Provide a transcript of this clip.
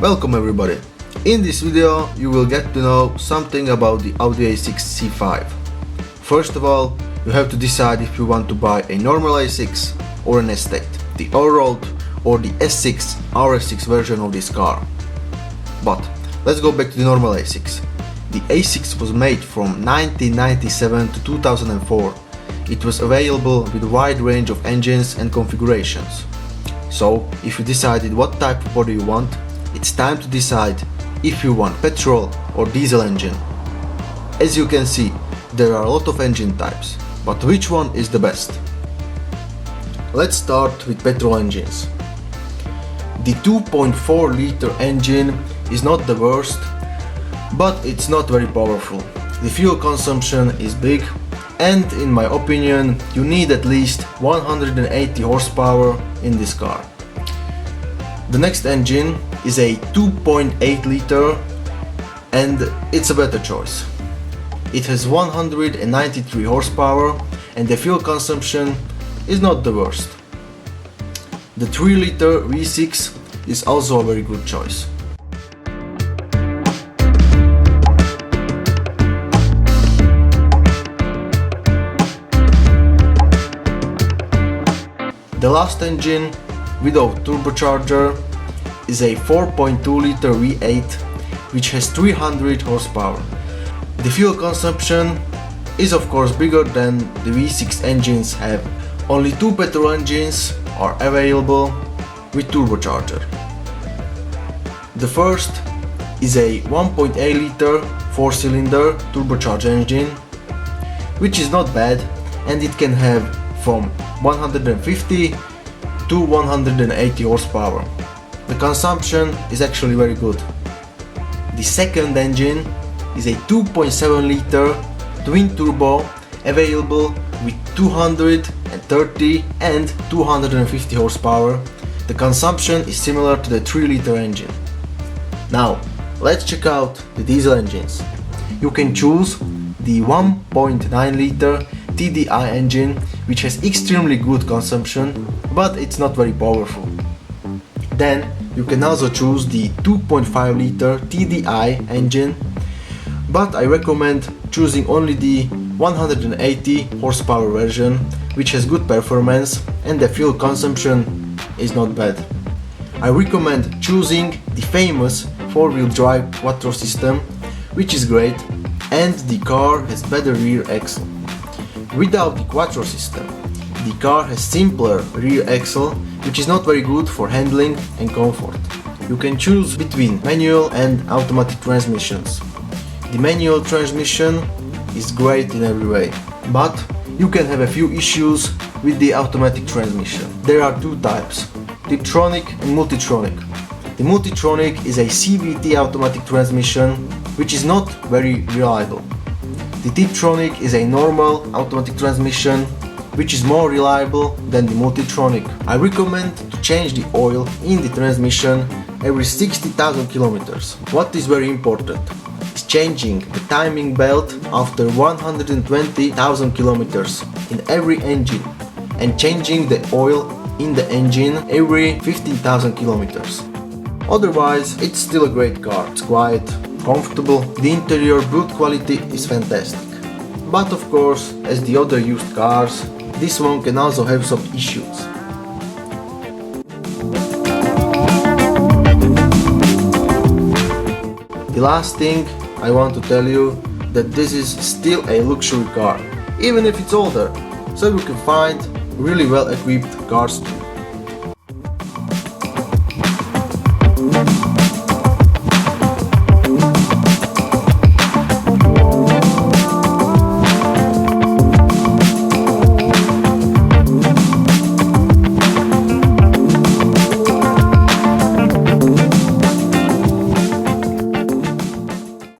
Welcome everybody. In this video you will get to know something about the Audi A6 C5. First of all, you have to decide if you want to buy a normal A6 or an estate, the all-road or the S6 RS6 version of this car. But let's go back to the normal A6. The A6 was made from 1997 to 2004. It was available with a wide range of engines and configurations. So, if you decided what type of body you want, it's time to decide if you want petrol or diesel engine. As you can see, there are a lot of engine types, but which one is the best? Let's start with petrol engines. The 2.4 liter engine is not the worst, but it's not very powerful. The fuel consumption is big, and in my opinion, you need at least 180 horsepower in this car. The next engine is a 2.8 liter and it's a better choice. It has 193 horsepower and the fuel consumption is not the worst. The 3 liter V6 is also a very good choice. The last engine without turbocharger is a 4.2 liter V8 which has 300 horsepower. The fuel consumption is of course bigger than the V6 engines have. Only two petrol engines are available with turbocharger. The first is a 1.8 liter 4-cylinder turbocharged engine, which is not bad, and it can have from 150 to 180 horsepower. The consumption is actually very good. The second engine is a 2.7 liter twin turbo available with 230 and 250 horsepower. The consumption is similar to the 3 liter engine. Now, let's check out the diesel engines. You can choose the 1.9 liter TDI engine, which has extremely good consumption, but it's not very powerful. Then you can also choose the 2.5 liter TDI engine, but I recommend choosing only the 180 horsepower version, which has good performance and the fuel consumption is not bad. I recommend choosing the famous 4-wheel drive quattro system, which is great, and the car has better rear axle. Without the quattro system, the car has simpler rear axle, which is not very good for handling and comfort. You can choose between manual and automatic transmissions. The manual transmission is great in every way, but you can have a few issues with the automatic transmission. There are two types, Tiptronic and Multitronic. The Multitronic is a CVT automatic transmission, which is not very reliable. The Tiptronic is a normal automatic transmission, which is more reliable than the Multitronic. I recommend to change the oil in the transmission every 60,000 kilometers. What is very important is changing the timing belt after 120,000 kilometers in every engine and changing the oil in the engine every 15,000 kilometers. Otherwise, it's still a great car. It's quiet, comfortable, the interior build quality is fantastic. But of course, as the other used cars, this one can also have some issues. The last thing I want to tell you that this is still a luxury car, even if it's older, so you can find really well equipped cars too.